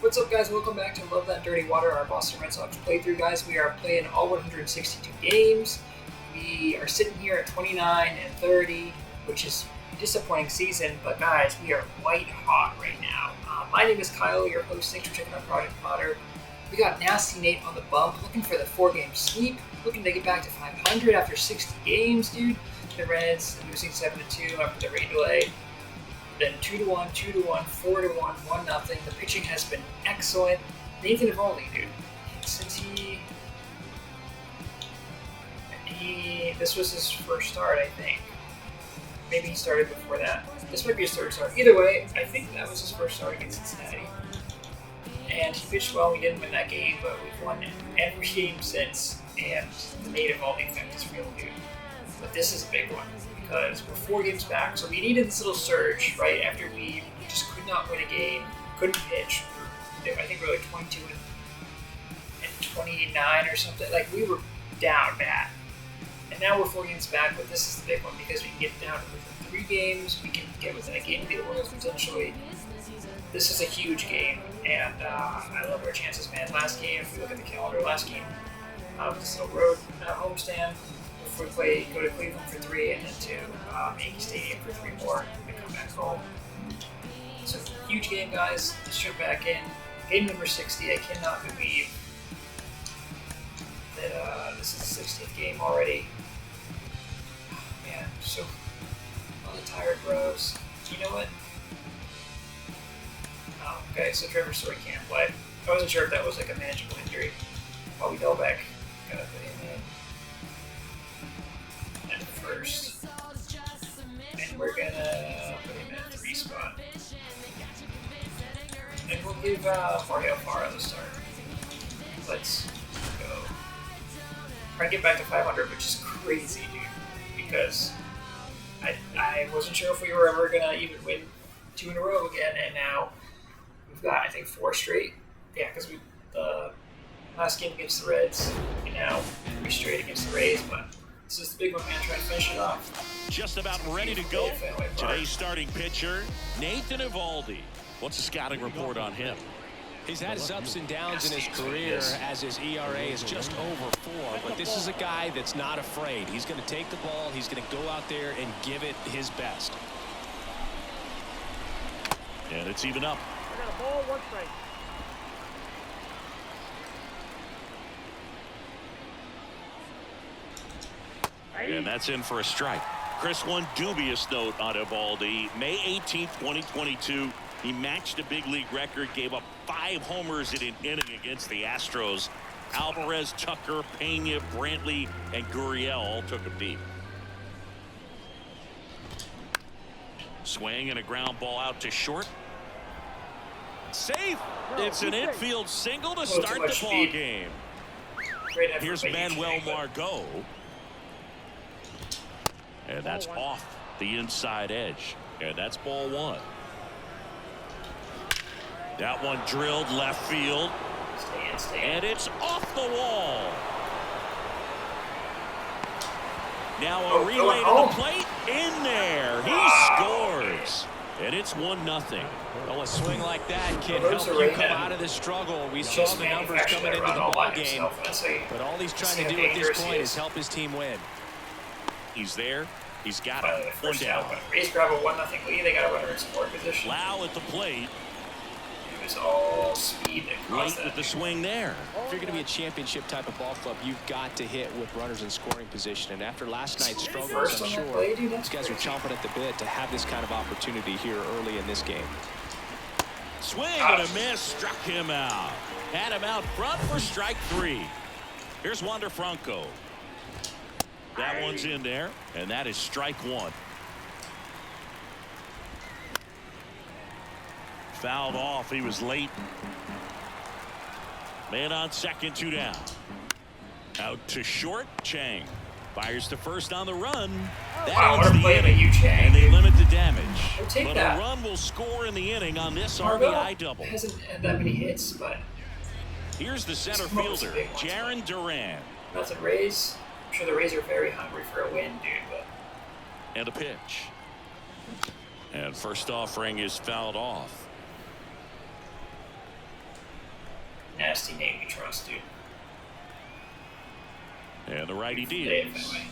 What's up, guys? Welcome back to Love That Dirty Water, our Boston Red Sox playthrough, guys. We are playing all 162 games. We are sitting here at 29-30, which is a disappointing season, but guys, we are white hot right now. My name is Kyle, your host. Thanks for checking out Project Potter. We got Nasty Nate on the bump, looking for the 4-game sweep, looking to get back to 500 after 60 games, dude. The Reds losing 7-2 after the rain delay. Then 2-1, 2-1, 4-1, 1-0. The pitching has been excellent. Nathan Eovaldi, dude. Since this was his first start, I think. Maybe he started before that. This might be his third start. Either way, I think that was his first start against Cincinnati. And he pitched well. We didn't win that game, but we've won every game since. And the Nate Eovaldi effect is real, dude. But this is a big one because we're 4 games back. So we needed this little surge, right? After we just could not win a game, couldn't pitch. I think we were like 22 and 29 or something. Like, we were down bad. And now we're 4 games back, but this is the big one because we can get down to within 3 games. We can get within a game of the Orioles potentially. This is a huge game, and I love our chances, man. Last game, if we look at the calendar, last game, this little road homestand. If we go to Cleveland for 3 and then to Yankee Stadium for 3 more and come back home. So huge game, guys. Let's jump back in. Game number 60. I cannot believe that this is the 60th game already. Man, so all the tired bros. You know what? Oh, okay, so Trevor Story can't play. I wasn't sure if that was like a manageable injury. Bobby Delbeck gotta put him in at first. And we're gonna put him in at 3 spot. And we'll give Mario Farah the start. Let's go. Try to get back to 500, which is crazy, dude. Because I wasn't sure if we were ever gonna even win 2 in a row again, and now we've got, I think, 4 straight. Yeah, because we last game against the Reds, and now 3 straight against the Rays, but this is the big one, man, trying to finish it off. Just about ready to go. Today's starting pitcher, Nathan Eovaldi. What's the scouting report on him? He's had his ups and downs in his career as his ERA is just over 4, but this is a guy that's not afraid. He's going to take the ball, he's going to go out there and give it his best. And it's even up. I got a ball, 1 strike. And that's in for a strike. Chris, one dubious note on Eovaldi. May 18th, 2022, he matched a big league record, gave up 5 homers in an inning against the Astros. Alvarez, Tucker, Pena, Brantley, and Gurriel all took him deep. Swing and a ground ball out to short. Safe. It's an infield single to start the ball game. Here's Manuel Margot. And that's off the inside edge. And that's ball 1. That one drilled left field. And it's off the wall. Now a relay to the plate. In there. He scores. And it's 1-0. Well, a swing like that can help you come out of the struggle. We saw the numbers coming into the ball game. But all he's trying to do at this point is help his team win. He's there. He's got it. 1 down. Rays grab a 1-0 lead. They got a runner in scoring position. Lau at the plate. It was all speed that caused that. With the swing there. If you're going to be a championship type of ball club, you've got to hit with runners in scoring position. And after last night's struggles, I'm sure these guys are chomping at the bit to have this kind of opportunity here early in this game. Swing and a miss. Struck him out. Had him out front for strike 3. Here's Wander Franco. That one's in there, and that is strike 1. Fouled off. He was late. Man on second, 2 down. Out to short. Chang fires to first on the run. That ends the inning, and they limit the damage. But a run will score in the inning on this RBI double. Hasn't had that many hits, but here's the center fielder, Jarren Duran. Nothing Rays. I'm sure the Rays are very hungry for a win, dude. But and a pitch. And first offering is fouled off. nasty Nate we trust, dude. And the righty Day at deals. Fenway.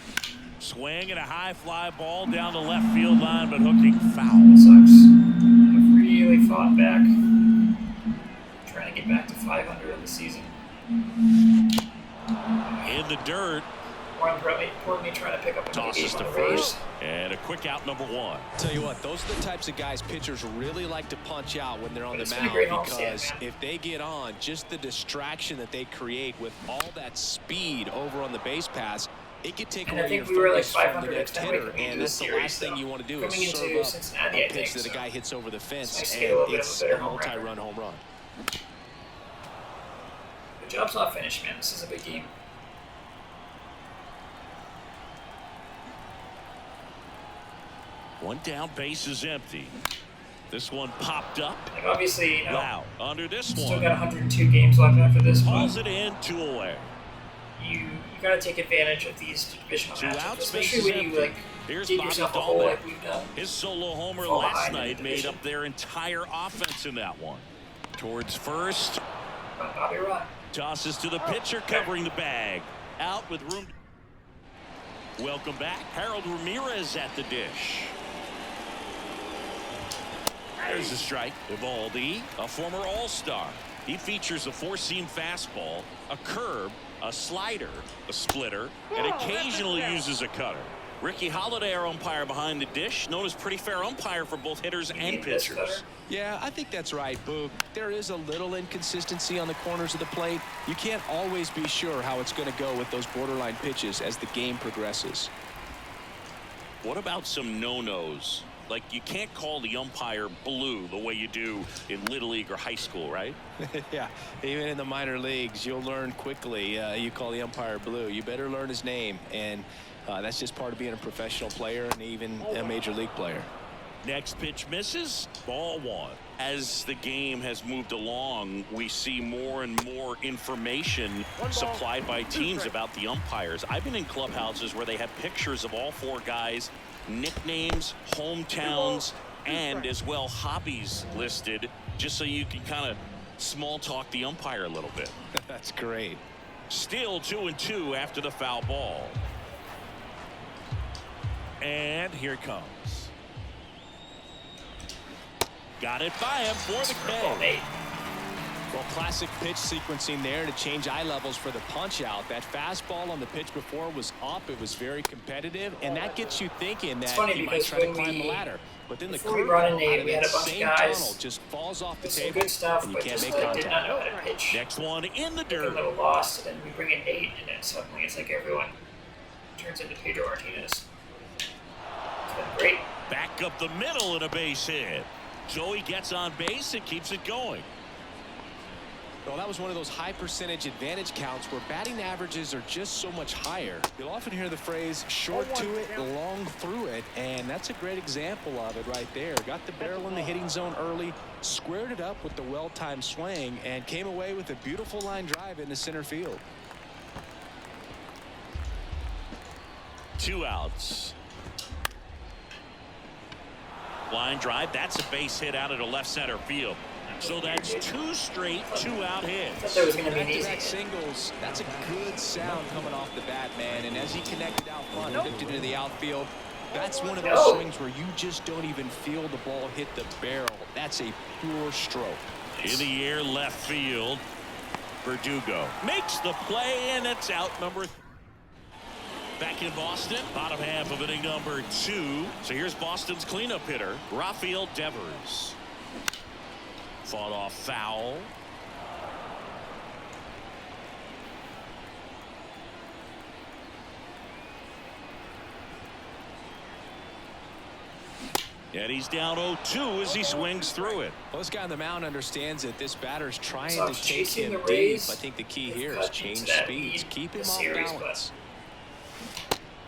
Swing and a high fly ball down the left field line, but hooking foul. That sucks. I've really fought back. Trying to get back to 500 in the season. In the dirt. More importantly, trying to pick up a Tosses to game first. And a quick out, number one. Tell you what, those are the types of guys pitchers really like to punch out when they're on But the it's been a mound, great because homestand, man. if they get on, just the distraction that they create with all that speed over on the base pass, it could take And I away think your we were like focus from 500 the next at Fenway hitter, coming into and the that's the series, last thing so you want to do coming is serve into up Cincinnati, a I think, pitch that a so guy hits over the fence, nice to and get a little bit of a it's better a home record. multi-run home run. The job's not finished, man. This is a big game. One down, base is empty. This one popped up. Like, obviously, you know, Wow. Under this still one. got 102 games left after this Hauls one. it in, 2 away. You got to take advantage of these divisional 2 matchups, outs, especially base when is you empty. like Here's dig Bobby yourself a hole Dahlbeck. like we've done. His solo homer Fall last behind in night the made division. up their entire offense in that one. Towards first. Bobby Rod. Tosses to the pitcher, covering the bag. Out with room. Welcome back. Harold Ramirez at the dish. There's a strike. Evaldi, a former All-Star. He features a 4-seam fastball, a curve, a slider, a splitter, and occasionally uses a cutter. Ricky Holiday, our umpire behind the dish, known as pretty fair umpire for both hitters and need this pitchers. cutter. Yeah, I think that's right, Boog. There is a little inconsistency on the corners of the plate. You can't always be sure how it's going to go with those borderline pitches as the game progresses. What about some no-nos? Like, you can't call the umpire blue the way you do in Little League or high school, right? Yeah, even in the minor leagues, you'll learn quickly. You call the umpire blue, you better learn his name, and that's just part of being a professional player and even a major league player. Next pitch misses, ball 1. As the game has moved along, we see more and more information supplied by teams about the umpires. I've been in clubhouses where they have pictures of all 4 guys, nicknames, hometowns, and as well hobbies listed, just so you can kind of small talk the umpire a little bit. That's great. Still 2-2 after the foul ball. And here it comes. Got it by him for the Ball K. Nate. Well, classic pitch sequencing there to change eye levels for the punch out. That fastball on the pitch before was up. It was very competitive, and that gets you thinking that funny he might because try to when climb the we- ladder. But then the before we brought in curveball Nate, out of we had that a bunch of same guys tunnel just falls off the With some table, good stuff, and you but can't just make like, did not contact. know how to pitch. Next one in the A dirt. little lost, and then we bring in Nate, and then suddenly it's like everyone turns into Pedro Martinez. It's been great. Back up the middle and a base hit. Joey gets on base and keeps it going. Well, that was one of those high percentage advantage counts where batting averages are just so much higher. You'll often hear the phrase short to it, long through it, and that's a great example of it right there. Got the barrel in the hitting zone early, squared it up with the well-timed swing, and came away with a beautiful line drive into center field. 2 outs. Line drive. That's a base hit out into left center field. So that's 2 straight 2-out I thought hits. that was going to be an easy Back-to-back hit. singles. That's a good sound coming off the bat, man. And as he connected out front and dipped it into the outfield, that's one of those No. swings where you just don't even feel the ball hit the barrel. That's a pure stroke. In the air, left field. Verdugo makes the play, and it's out number. Back in Boston, bottom half of inning number 2. So here's Boston's cleanup hitter, Rafael Devers. Fought off foul. And he's down 0-2 as he swings through it. Well, this guy on the mound understands that this batter's trying So to take chasing him the deep. Rays, I think the key they've here is cut change into that speeds. lead Keep him the off series, balance.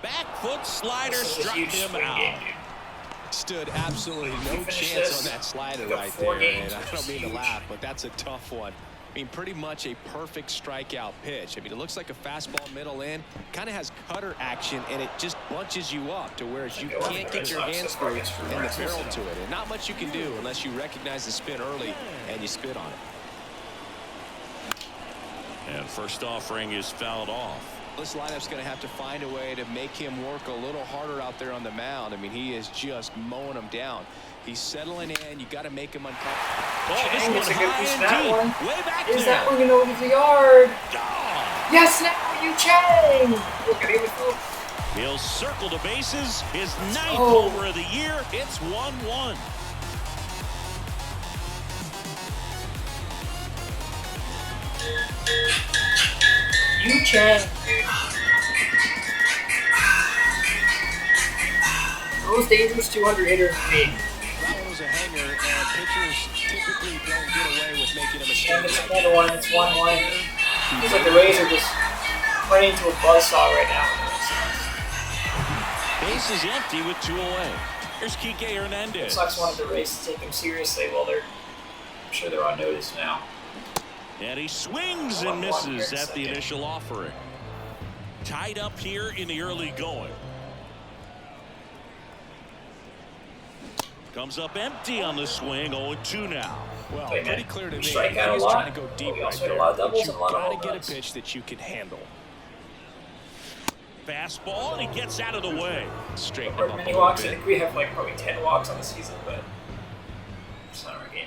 Back foot slider This is a struck huge him swing out. game, dude. Stood absolutely no finish chance this, on that slider we got right 4 there. games, And I which don't is mean to huge. laugh, but that's a tough one. I mean, pretty much a perfect strikeout pitch. I mean, it looks like a fastball middle in, kind of has cutter action, and it just bunches you up to where you can't get your hands through and the barrel to it. And not much you can do unless you recognize the spin early and you spit on it. First offering is fouled off. This lineup's going to have to find a way to make him work a little harder out there on the mound. I mean, he is just mowing them down. He's settling in. You got to make him uncomfortable. Oh, this Chang one gets a good high piece of and that deep. one. Way back Is there. that one going over the yard? Gone. Yes, now you Chang! Look at him. He'll circle the bases. His ninth Oh. homer of the year. It's 1-1. You Chang. Most dangerous 200 hitter in the league. That one was a hanger, and pitchers typically don't get away with making a mistake. And it's like another one. It's 1-1. Feels like the Rays are just running into a buzzsaw right now. Base is empty with 2 away. Here's Kike It Hernandez. Sox wanted the Rays to take them seriously. Well, I'm sure they're on notice now. And he swings and misses at the initial offering. Tied up here in the early going. Comes up empty on the swing. 0-2 now. Well, Wait a pretty minute. clear to We me. strike out a He's lot. trying to go deep We right also hit a there. lot of But doubles you and a lot of got home to get runs. a pitch that you can handle. Fastball, and he gets out of the way. Straighten him Or up a many little walks. I bit. think we have like probably 10 walks on the season, but it's not our game.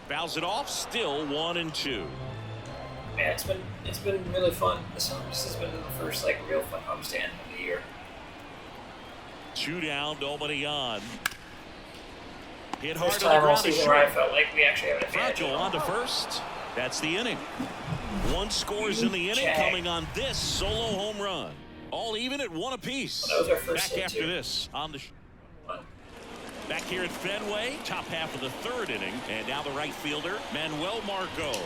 Fouls it off. Still 1-2. Man, it's been really fun. This has been the first like real fun homestand of the year. 2 down. Nobody on. Hit hard First on the time all ground to season where I short. felt like we actually have an advantage. Franco on to first. That's the inning. 1 scores in the inning, Chang. coming on this solo home run. All even at 1 apiece. Well, that was our first Back hit, after too. this on the. Back here at Fenway, top half of the 3rd inning, and now the right fielder, Manuel Margot.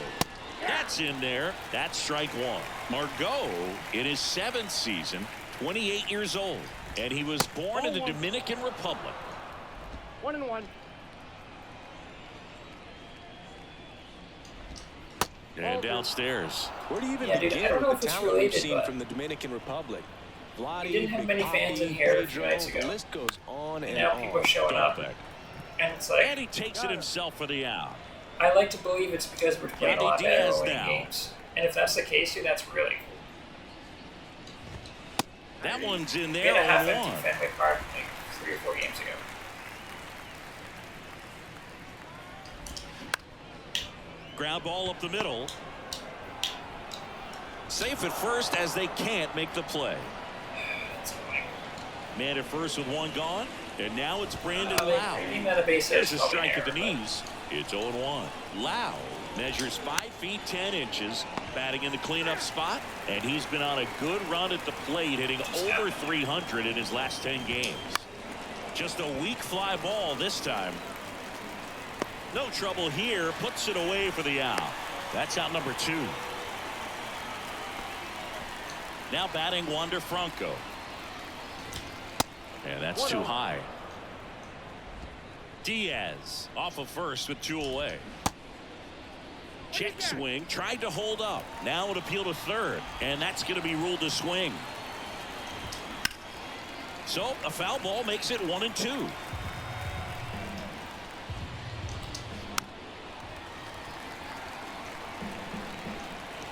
That's in there. That's strike 1. Margot in his 7th season, 28 years old, and he was born in the Dominican Republic. 1-1. And downstairs. Where do you even Yeah, dude, I begin don't know with if the it's talent we've related, seen but from the Dominican Republic? Vladdy, we didn't have Big many fans in Papi, here a few Pedro, nights ago. The list goes on and now on. people are showing up, Dahlbeck. and it's like And he takes it himself for the out. I like to believe it's because we're playing a Yandy lot better Diaz winning now. games. And if that's the case, dude, that's really cool. That one's in We there had a half on empty 1. Fenway Park like 3 or 4 games ago. Ground ball up the middle. Safe at first as they can't make the play. That's annoying. Man at first with 1 gone. And now it's Brandon They Lau. need that a base hit. There's a strike at the knees. It's 0-1. Lau measures 5 feet 10 inches, batting in the cleanup spot, and he's been on a good run at the plate, hitting over 300 in his last 10 games. Just a weak fly ball this time. No trouble here. Puts it away for the out. That's out number 2. Now batting Wander Franco. And that's too high. Diaz off of first with 2 away. Check swing, tried to hold up. Now an appeal to 3rd, and that's going to be ruled a swing. So a foul ball makes it 1-2.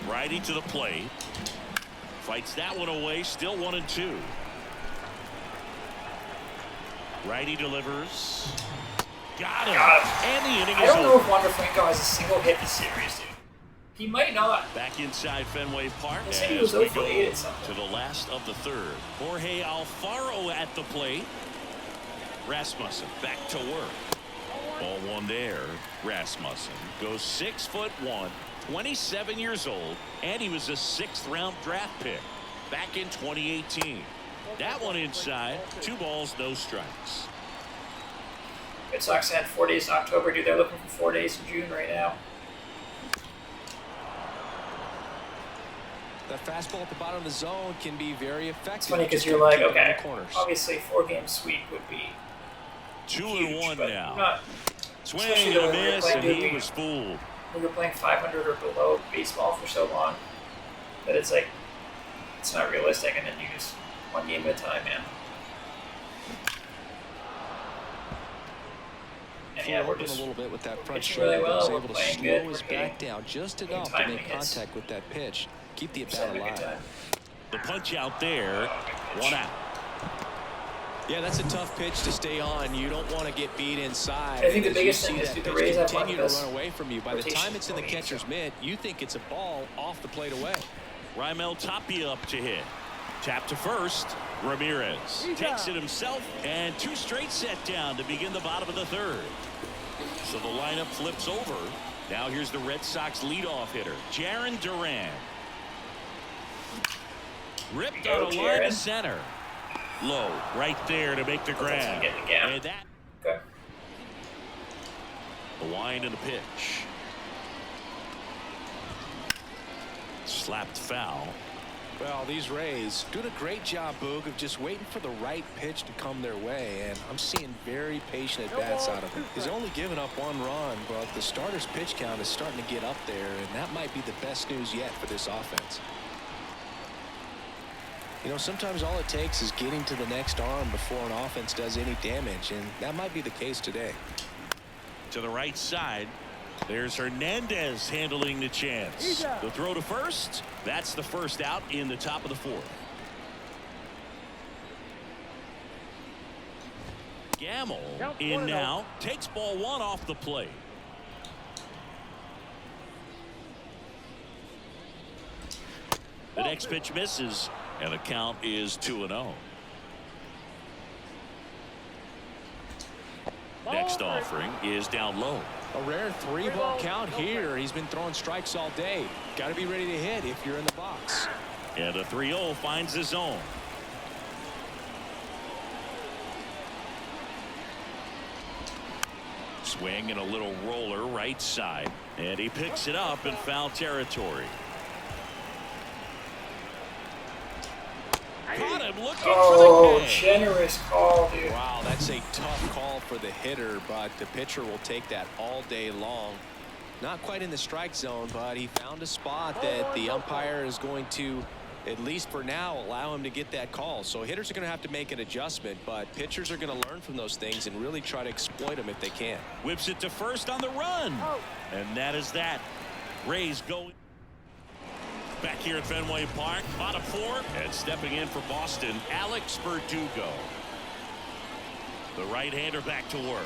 Righty to the plate. Fights that one away, still 1-2. Righty delivers. Got him. And the inning I is don't know over. if Wander Franco has a single hit this series, dude. He might not. Back inside Fenway Park They said he as was we 0 for go 8 at something. to the last of the 3rd. Jorge Alfaro at the plate. Rasmussen back to work. Ball 1 there. Rasmussen goes 6'1", 27 years old, and he was a 6th round draft pick back in 2018. That one inside. 2 balls, no strikes. Red Sox had 4 days in October, dude. They're looking for 4 days in June right now. That fastball at the bottom of the zone can be very effective. It's funny because Just you're gotta like, keep it in okay, the corners. obviously 4-game sweep would be 2-1 but now. not. Swing especially and a when we're miss, playing and he movie. was fooled. We were playing 500 or below baseball for so long. But it's like, it's not realistic, and then you just one game at a time, man. And yeah, we're Open just a little bit with that front pitching shoulder. really well. Was We're able to playing slow good. his We're back getting down just getting enough to timely make hits. contact with that pitch. Keep the Just at-bat having a good alive. time. The punch out there. One out. Yeah, that's a tough pitch to stay on. You don't want to get beat inside. I think the As you biggest see thing is, that do the pitch Rays have one of continue the to best run away from you. By the rotations time it's in the in the league, catcher's so. mitt, you think it's a ball off the plate away. Raimel Tapia up to hit. Tap to first. Ramirez takes it himself, and 2 straight set down to begin the bottom of the 3rd. So the lineup flips over. Now here's the Red Sox leadoff hitter, Jarren Duran. Ripped Go, on a line to Jarren. center. Low, right there to make the grab. Get the gap. And that, Okay. the wind and the pitch. Slapped foul. Well, these Rays doing a great job, Boog, of just waiting for the right pitch to come their way, and I'm seeing very patient at-bats out of him. He's only given up 1 run, but the starter's pitch count is starting to get up there, and that might be the best news yet for this offense. You know, sometimes all it takes is getting to the next arm before an offense does any damage, and that might be the case today. To the right side. There's Hernandez handling the chance. The throw to first. That's the first out in the top of the 4th. Gamble in now. Takes ball 1 off the plate. The next pitch misses, and the count is 2-0. Next offering is down low. A rare 3-ball count here. He's been throwing strikes all day. Got to be ready to hit if you're in the box. And the 3-0 finds the zone. Swing and a little roller right side. And he picks it up in foul territory. Caught him looking Oh, for the K. generous call, dude. Wow, that's a tough call for the hitter, but the pitcher will take that all day long. Not quite in the strike zone, but he found a spot that the umpire is going to, at least for now, allow him to get that call. So hitters are going to have to make an adjustment, but pitchers are going to learn from those things and really try to exploit them if they can. Whips it to first on the run. And that is that. Rays going back here at Fenway Park. Bottom 4. And stepping in for Boston, Alex Verdugo. The right-hander back to work.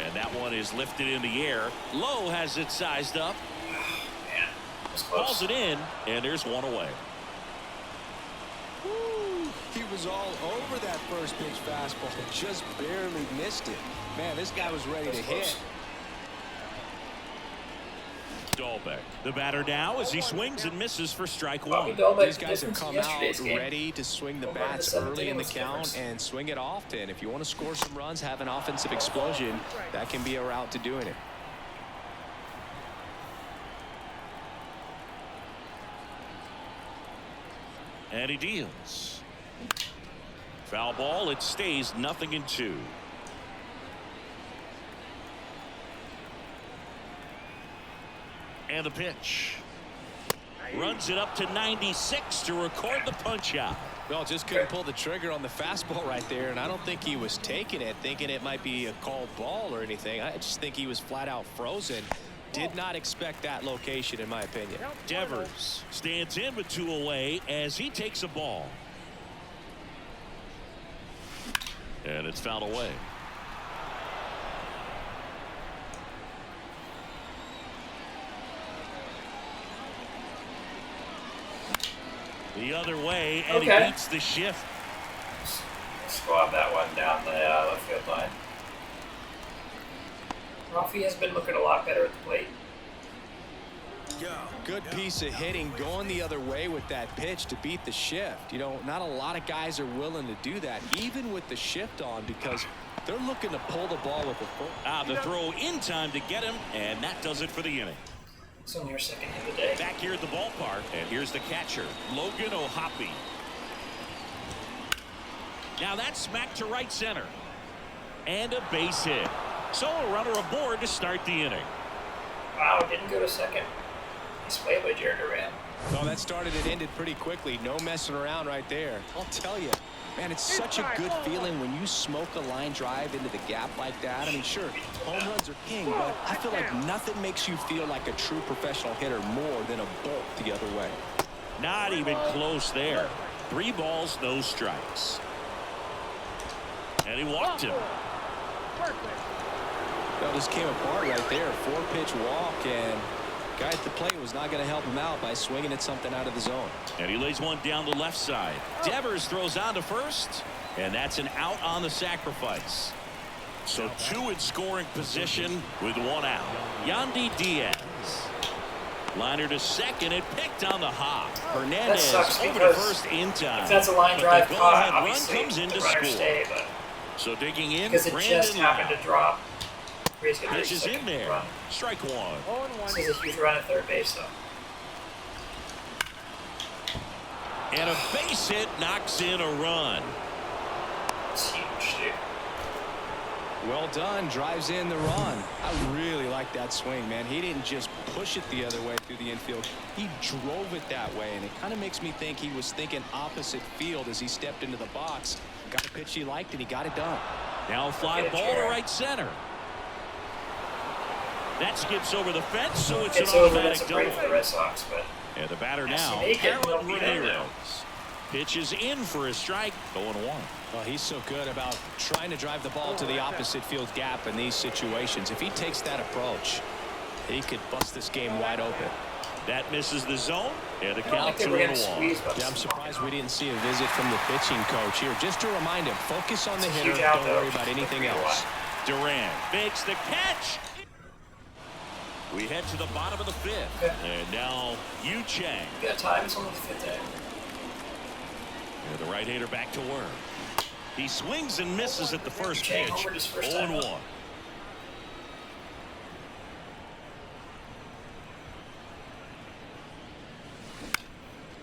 And that one is lifted in the air. Lowe has it sized up. Man, that's close. Calls it in, and there's 1 away. Woo, he was all over that first pitch fastball and just barely missed it. Man, this guy was ready to hit. Dalbec, the batter now as he swings and misses for strike Bobby 1. Dalbec, These guys have difference in come out yesterday's game. ready to swing the Over the bats 7th early in inning the was count difference. and swing it often. If you want to score some runs, have an offensive explosion, that can be a route to doing it. And he deals. Foul ball. It stays 0-2. And the pitch. Runs it up to 96 to record the punch out. Well, just couldn't pull the trigger on the fastball right there, and I don't think he was taking it, thinking it might be a called ball or anything. I just think he was flat out frozen. Did not expect that location, in my opinion. Devers stands in with 2 away as he takes a ball. And it's fouled away. The other way, and Okay. he beats the shift. Squab that one down the left field line. Rafi has been looking a lot better at the plate. Good piece of hitting going the other way with that pitch to beat the shift. You know, not a lot of guys are willing to do that, even with the shift on, because they're looking to pull the ball with the foot. The throw in time to get him, and that does it for the inning. It's only our second hit of the day. Back here at the ballpark, and here's the catcher, Logan O'Hoppe. Now that's smacked to right center. And a base hit. So a runner aboard to start the inning. Wow, didn't go to second. Nice play by Jared Duran. Well, that started and ended pretty quickly. No messing around right there. I'll tell you, man, it's such a good feeling when you smoke a line drive into the gap like that. I mean, sure, home runs are king, but I feel like nothing makes you feel like a true professional hitter more than a bolt the other way. Not even close there. 3 balls, no strikes. And he walked him. That just came apart right there. 4-pitch walk, and guy at the plate was not going to help him out by swinging at something out of the zone. And he lays one down the left side. Devers throws on to first, and that's an out on the sacrifice. So 2 in scoring position with 1 out. Yandy Diaz. Liner to second and picked on the hop. Hernandez over to first in time. If that's a line drive caught, Run obviously comes in the to runner score. stay, but So digging in, because it just Brandon happened to drop. Pitch is in there. Run. Strike 1. 0-1. This is a huge run at third base, though. And a base hit knocks in a run. It's huge, dude. Well done. Drives in the run. I really like that swing, man. He didn't just push it the other way through the infield. He drove it that way, and it kind of makes me think he was thinking opposite field as he stepped into the box. Got a pitch he liked, and he got it done. Now a fly ball to right center. That skips over the fence, so it's It's an over. automatic That's a break double. for the Red Sox, but And the batter Yes, now, he may get Harold one beat in Ramirez. now. Pitches in for a strike, 0-1. Well, he's so good about trying to drive the ball to the opposite field gap in these situations. If he takes that approach, he could bust this game wide open. That misses the zone, and the I don't count's think they were getting 0-1. squeezed by Yeah, I'm this surprised ball. we didn't see a visit from the pitching coach here. Just to remind him, focus on the It's a hitter. huge out, Don't though. worry about anything else. Durant makes the catch. We head to the bottom of the 5th. Okay. And now Yu Chang. We got time. It's only the 5th inning. And the right-hander back to work. He swings and misses at the first Chang pitch. homered his first time 0-1. up.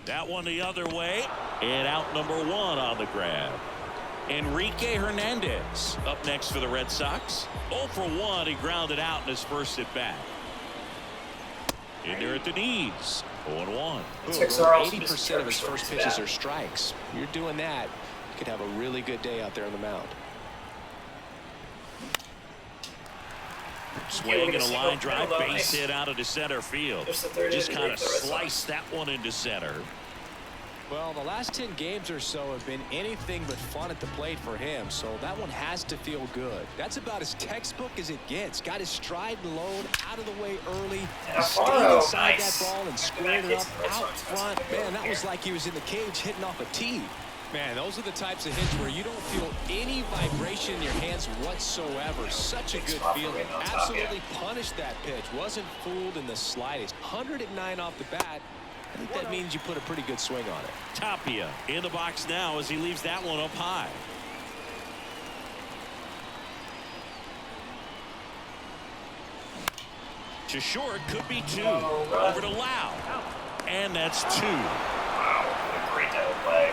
That one the other way, and out number 1 on the grab. Enrique Hernandez up next for the Red Sox. 0 for 1, he grounded out in his first at bat. In there at the knees, 0-1. Six are also 80% of his first just pitches bad. are strikes. You're doing that, you could have a really good day out there on the mound. Swing and a single line drive, field, though. base Nice. hit out into center field. Just the third Just inning kind of for the Red Sox. sliced that one into center. Well, the last 10 games or so have been anything but fun at the plate for him, so that one has to feel good. That's about as textbook as it gets. Got his stride and load out of the way early, And stayed Alfaro, inside nice. that ball and Back-to-back squared it hits up in the Red out Sox. front. That's a good Man, that one was here. like he was in the cage hitting off a tee. Man, those are the types of hits where you don't feel any vibration in your hands whatsoever. Such a good spot for feeling. Raymond on top, Absolutely punished that pitch. Wasn't fooled in the slightest. 109 off the bat. I think that means you put a pretty good swing on it. Tapia in the box now as he leaves that one up high. To short, could be 2. Oh, run. Over to Lau. And that's 2. Wow, what a great double play.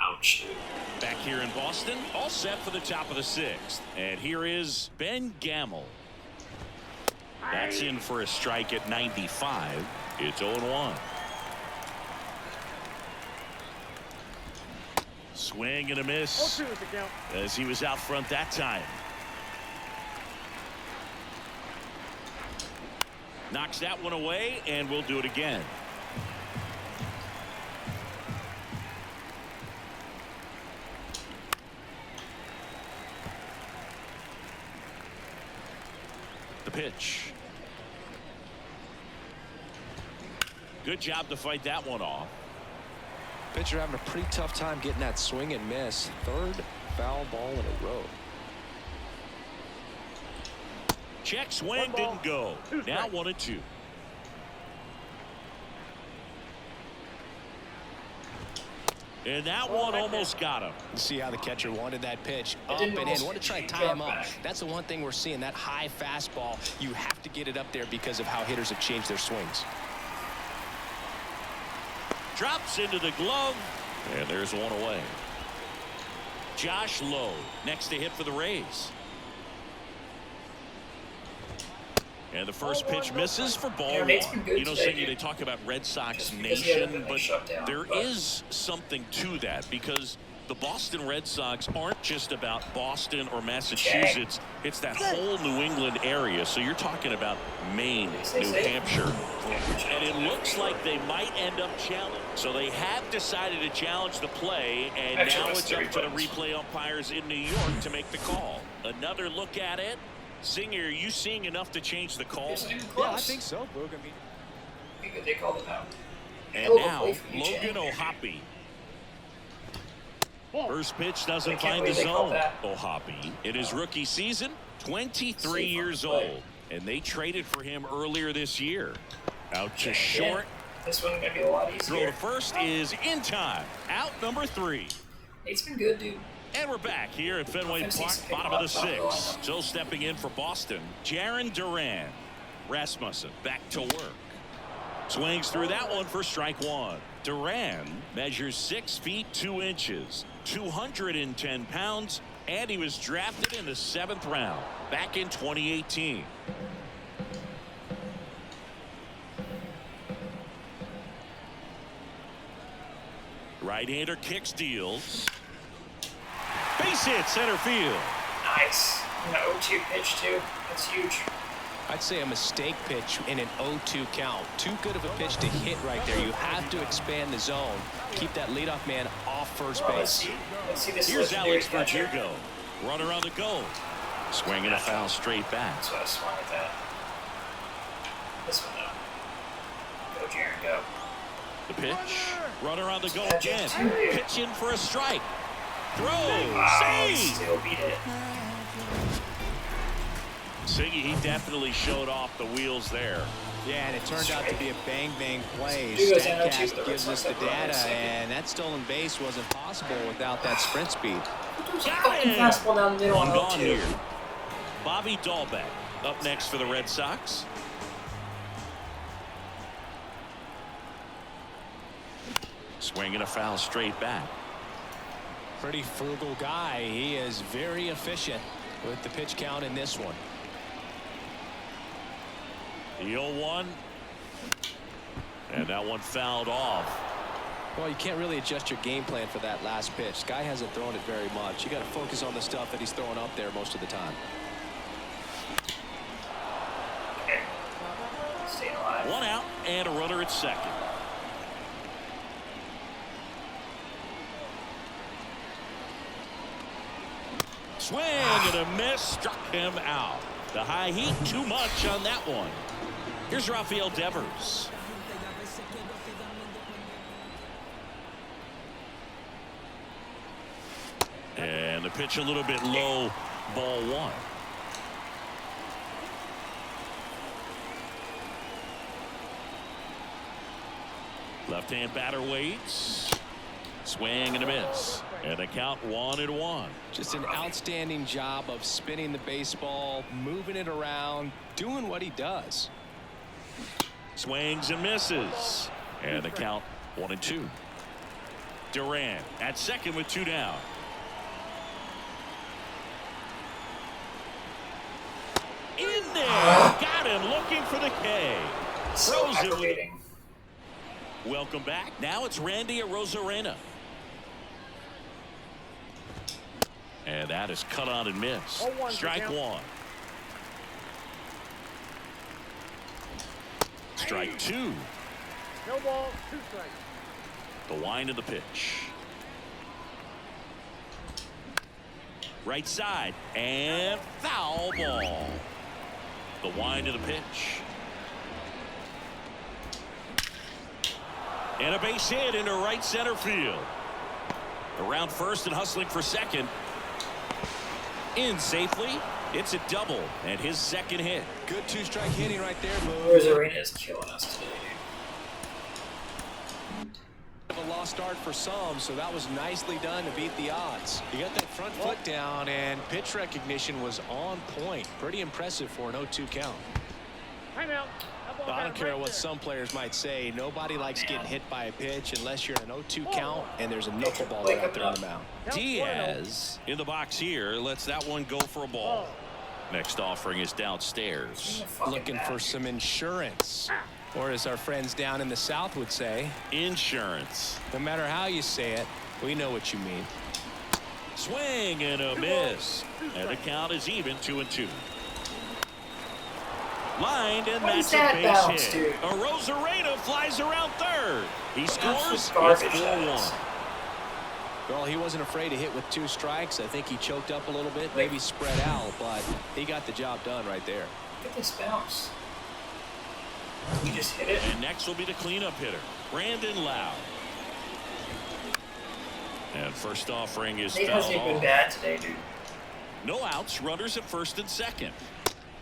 Ouch, dude. Back here in Boston, all set for the top of the 6th. And here is Ben Gamel. That's in for a strike at 95. It's 0-1. Swing and a miss 0-2 is the count. as he was out front that time. Knocks that one away, and we'll do it again. The pitch. Good job to fight that one off. Pitcher having a pretty tough time getting that swing and miss. Third foul ball in a row. Check swing, One ball, didn't go. 2 Now strikes. 1-2. And that one almost got him. See how the catcher wanted that pitch It up didn't and in. almost Want to try to jump tie him up. back. That's the one thing we're seeing. That high fastball, you have to get it up there because of how hitters have changed their swings. Drops into the glove, and there's one away. Josh Lowe next to hit for the Rays. And the first pitch misses for ball Yeah, Nate's been one. good You know, today, Siggy, dude. they talk about Red Sox Just because he hasn't Nation, been but shut down, there but- is something to that because the Boston Red Sox aren't just about Boston or Massachusetts. It's that whole New England area. So you're talking about Maine, Stay New safe. Hampshire. And it looks like they might end up challenging. So they have decided to challenge the play, and Actually, now that's it's up 3 to the buttons. replay umpires in New York to make the call. Another look at it. Singer, are you seeing enough to change the call? Isn't even Yeah, I close. think so, Boog. I mean, I think that they called it out. And Hell of a now, play from Logan Eugene. Ohapi. First pitch doesn't I can't find the believe they called zone. that. Ohapi, in his rookie season, 23 Safe years on play. old. And they traded for him earlier this year. Out to Yeah, short. this one's gonna be a lot Throw easier. to first is in time. Out number 3. Nate's been good, dude. And we're back here at Fenway Offense Park, needs to pick bottom up of the top of the 6th. lineup. Still stepping in for Boston, Jaron Duran. Rasmussen back to work. Swings through that one for strike one. Duran measures 6 feet 2 inches, 210 pounds, and he was drafted in the 7th round back in 2018. Right-hander kicks, deals. Base hit, center field. Nice. And the 0-2 pitch, too. That's huge. I'd say a mistake pitch in an 0-2 count. Too good of a pitch to hit right there. You have to expand the zone. Keep that leadoff man off first Well, let's base. see. Let's see this Here's legendary Alex catcher. Verdugo. Runner on the go. Swinging a foul straight back. That's why I swung at that. This one, though. Go, Jaron, go. The pitch. Runner on the go That's again. it. Pitch in for a strike. Throw. Wow, Save. still beat it. Siggy, he definitely showed off the wheels there. Yeah, and it turned out to be a bang-bang play. Verdugo's in 0-2, but StatCast the gives Red us Sox the have run data, second. and that stolen base wasn't possible without that sprint speed. There's a fucking fastball down the middle on One gone 0-2. here. Bobby Dahlbeck up next for the Red Sox. Swinging a foul straight back. Pretty frugal guy. He is very efficient with the pitch count in this one. The 0-1. And that one fouled off. Well, you can't really adjust your game plan for that last pitch. Guy hasn't thrown it very much. You got to focus on the stuff that he's throwing up there most of the time. Okay. Staying alive. One out and a runner at second. Swing and a miss, struck him out. The high heat, too much on that one. Here's Rafael Devers. And the pitch a little bit low, ball one. Left-hand batter waits. Swing and a miss. And the count 1-1. Just an outstanding job of spinning the baseball, moving it around, doing what he does. Swings and misses. And the count 1-2. Duran at second with 2 down. In there. Got him looking for the K. So Throws it with aggravating. Welcome back. Now it's Randy Arozarena. And that is cut on and missed. 0-1 Strike count. one. Strike two. No ball, 2 strikes. The wind of the pitch. Right side and foul ball. The wind of the pitch. And a base hit into right center field. Around first and hustling for second. In safely. It's a double and his second hit. Good 2-strike hitting right there, Rosarena is killing us today, dude. A lost start for some, so that was nicely done to beat the odds. You got that front foot down, and pitch recognition was on point. Pretty impressive for an 0-2 count. Timeout. That ball Well, I got don't care right what there. some players might say. Nobody likes getting hit by a pitch unless you're in an 0-2 count and there's a knuckleballer out there on the mound. Count 1-0. Diaz in the box here lets that one go for a ball. Next offering is downstairs. Looking for some insurance, or as our friends down in the South would say, Insurance. no matter how you say it, we know what you mean. Swing and a miss. And the count is even 2-2. Lined, and What is that's a that base bounce, hit. dude? A Rosarena flies around third. He Absolute scores. It's garbage that is. 4-1. Well, he wasn't afraid to hit with 2 strikes. I think he choked up a little bit, maybe spread out, but he got the job done right there. Look at this bounce. You just hit it. And next will be the cleanup hitter, Brandon Lau. And first offering is Nate fouled hasn't even been off. bad today, dude. No outs, runners at first and second.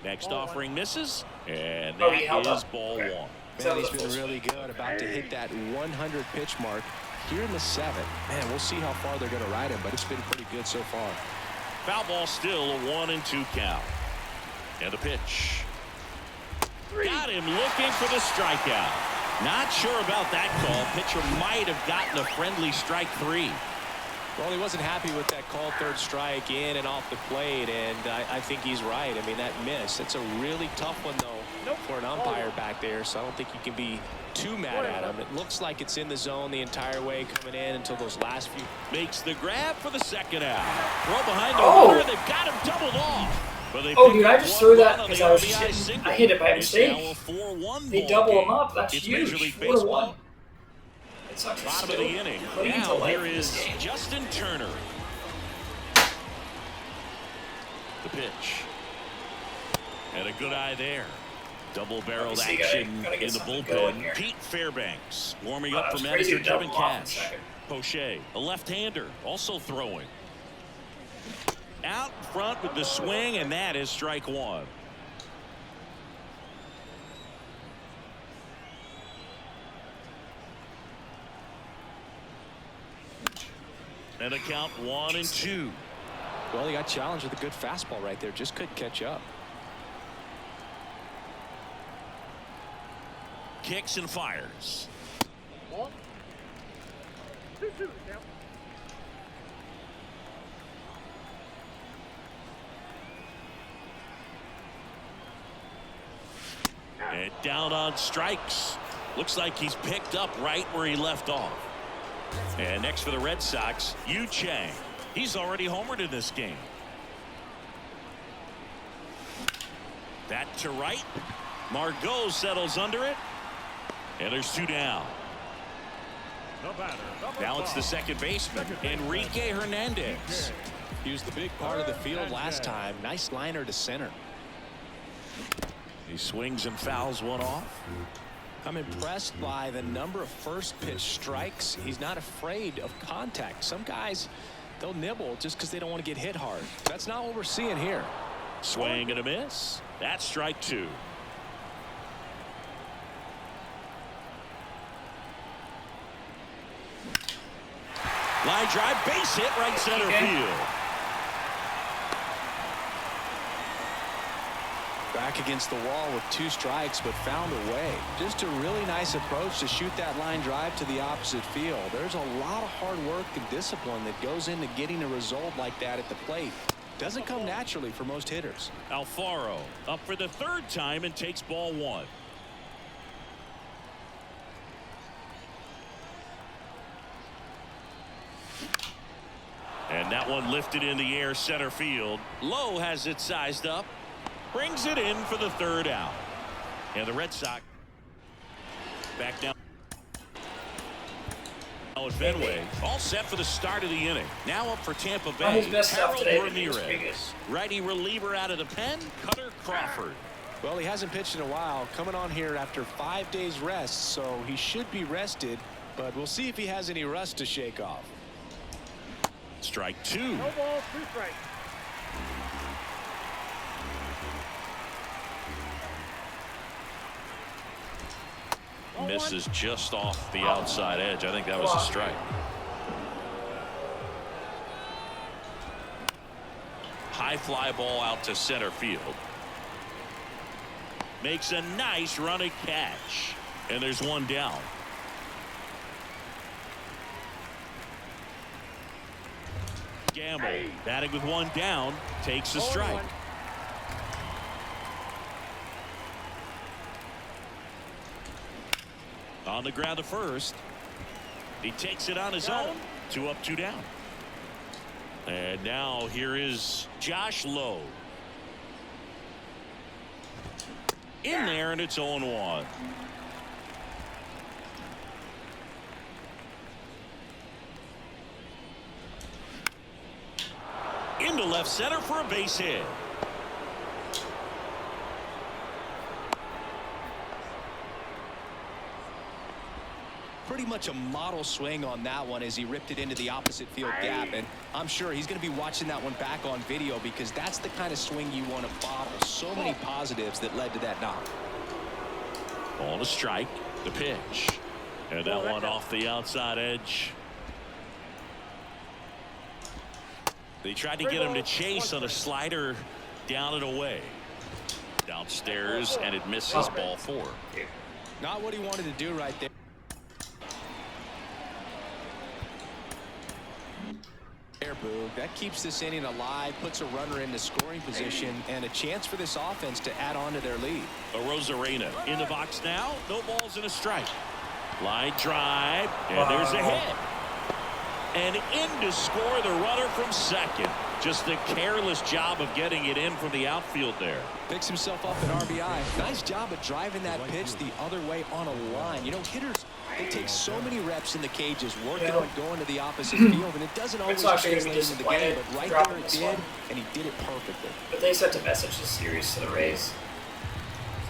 Next offering misses, and Oh, he that held is up. ball Okay. 1. So Man, he's that was been a full really good, about to hit that 100 pitch mark here in the 7th. Man, we'll see how far they're going to ride him, but it's been pretty good so far. Foul ball still, a 1-2 count. And the pitch. Got him looking for the strikeout. Not sure about that call. Pitcher might have gotten a friendly strike 3. Well, he wasn't happy with that called third strike in and off the plate, and I think he's right. I mean, that miss, it's a really tough one, though, for an umpire back there, so I don't think you can be too mad at him. It looks like it's in the zone the entire way coming in until those last few. Makes the grab for the second out. Throw behind the Oh. runner. They've got him doubled off. But they Oh, pick dude, I up just one threw that run on because the I was RBI just hitting. single. I hit it by It's now mistake. a 4-1 They ball double game. him up. That's It's huge. Major League 4-1. Baseball. It sucks. Bottom of the inning. Clean to Now life here in is this game. Justin Turner. The pitch. And a good eye there. Double-barreled Obviously, action gotta get in the something going bullpen. here. Pete Fairbanks warming Wow, up that for was crazy manager to double Kevin him off in Cash. second. Poche, a left-hander, also throwing. Out front with the swing, and that is strike 1. And a count 1-2. Well, he got challenged with a good fastball right there. Just couldn't catch up. Kicks and fires. Ball. 2-2 the count. And down on strikes. Looks like he's picked up right where he left off. And next for the Red Sox, Yu Chang. He's already homered in this game. That to right. Margot settles under it. And there's 2 down. The batter. Now it's the second baseman, Enrique Hernandez. He was the big part of the field last time. Nice liner to center. He swings and fouls one off. I'm impressed by the number of first pitch strikes. He's not afraid of contact. Some guys, they'll nibble just because they don't want to get hit hard. That's not what we're seeing here. Swing and a miss. That's strike 2. Line drive, base hit, right center field. Back against the wall with 2 strikes, but found a way. Just a really nice approach to shoot that line drive to the opposite field. There's a lot of hard work and discipline that goes into getting a result like that at the plate. Doesn't come naturally for most hitters. Alfaro up for the 3rd time and takes ball 1. And that one lifted in the air center field. Lowe has it sized up. Brings it in for the 3rd out. And the Red Sox back down at Fenway. All set for the start of the inning. Now up for Tampa Not Bay. his best stuff Harold today, but he was pretty Ramirez. Righty reliever out of the pen. Cutter Crawford. Well, he hasn't pitched in a while, coming on here after 5 days rest, so he should be rested, but we'll see if he has any rust to shake off. Strike 2. No balls, 2 strikes. Misses just off the outside edge. I think that was a strike. High fly ball out to center field. Makes a nice running catch. And there's 1 down. Gamble batting with 1 down, takes a strike. On the ground to first. He takes it on his own. 2 up, 2 down. And now here is Josh Lowe. In there, and it's 0-1. Into left center for a base hit. Pretty much a model swing on that one as he ripped it into the opposite field gap, and I'm sure he's going to be watching that one back on video because that's the kind of swing you want to bottle. So many positives that led to that knock. On a strike, the pitch, and that one off the outside edge. They tried to get him to chase on a slider down and away. Downstairs, and it misses. Ball 4. Not what he wanted to do right there. Boog. That keeps this inning alive, puts a runner into scoring position, and a chance for this offense to add on to their lead. Arozarena in the box now. No balls and a strike. Line drive, and there's a hit. And in to score the runner from second. Just a careless job of getting it in from the outfield there. Picks himself up at RBI. Nice job of driving that pitch the other way on a line. You know, hitters, they take so many reps in the cages, working on going to the the field, and it doesn't always translate into the game, but right there it did, and he did it perfectly. But they sent a message this series to the Rays.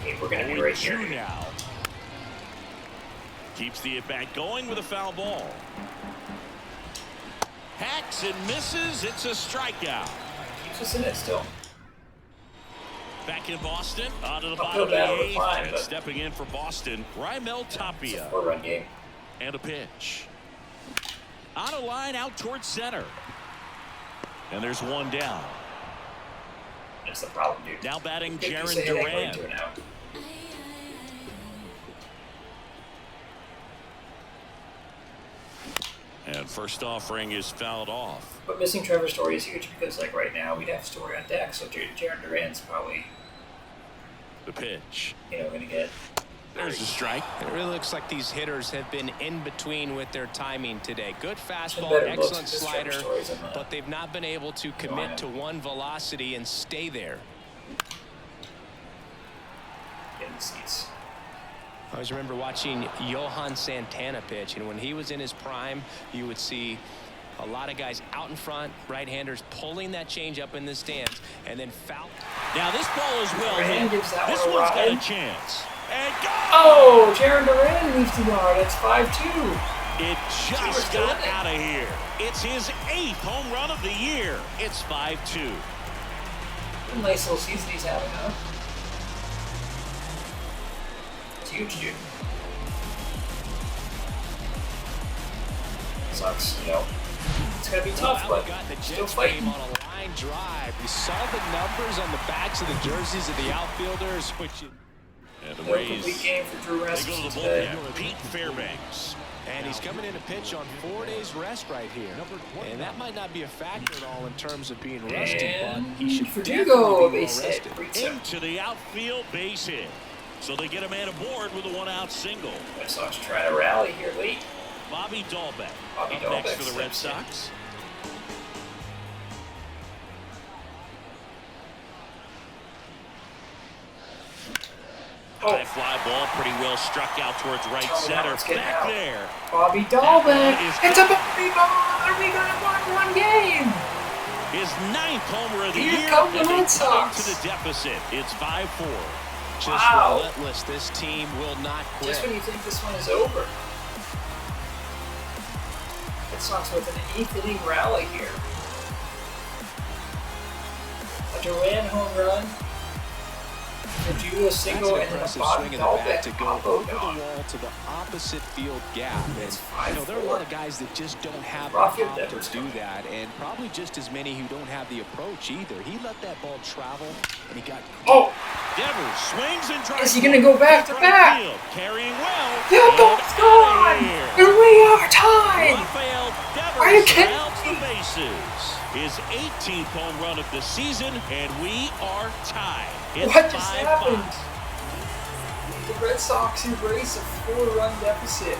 Hey, we're going to be right here now. Keeps the at-bat going with a foul ball. Hacks and misses. It's a strikeout. Keeps us in it still. Back in Boston, onto the bottom of the 8th, and stepping in for Boston, Raimel Tapia. 4-run game. And a pitch. On a line out towards center. And there's one down. That's the problem, dude. Now batting Jarren Duran. And first offering is fouled off. But missing Trevor Story is huge because, like, right now we'd have Story on deck, so Jarren Duran's probably the pitch. You know, going to get. There's a strike. It really looks like these hitters have been in between with their timing today. Good fastball, excellent slider, but they've not been able to commit to one velocity and stay there. In the seats. I always remember watching Johan Santana pitch, and when he was in his prime, you would see a lot of guys out in front, right-handers pulling that change up in the stands, and then foul. Now this ball is well hit. This one's got a chance. And go! Oh, Jarren Duran leaves the yard. That's 5-2. It just got out of here. It's his 8th home run of the year. It's 5-2. What a nice little season he's having, huh? It's huge, dude. Sucks, you know. It's gonna be tough, but still fighting. On a line drive. You saw the numbers on the backs of the jerseys of the outfielders, which. And the Rays, complete game for Drew they go to the bullpen. Pete Fairbanks. And he's coming in to pitch on 4 days rest right here. And that might not be a factor at all in terms of being rested, but he should Verdugo be base hit. Into the outfield, base hit. So they get a man aboard with a 1-out single. Red Sox trying to rally here late. Bobby Dahlbeck up next for the Red Sox. High fly ball, pretty well struck out towards right center. Back there. Bobby Dahlbeck. It's a Bobby ball. Are we going to win one game? His 9th homer of the year. And they come to the deficit. It's 5-4. Just relentless. This team will not quit. Just when you think this one is over. Red Sox with an 8th inning rally here. A Duran home run. Verdugo single and then a Bobby Dahlbeck to go over the wall to the opposite field gap. And, there are a lot of guys that just don't have the pop to do that, and probably just as many who don't have the approach either. He let that ball travel, and he got. Oh, Devers swings and drives. Is he gonna go back to back? Carrying well. They're both gone, and we are tied. Are you kidding me? His 18th home run of the season, and we are tied. It's what just happened? Red Sox erase a 4-run deficit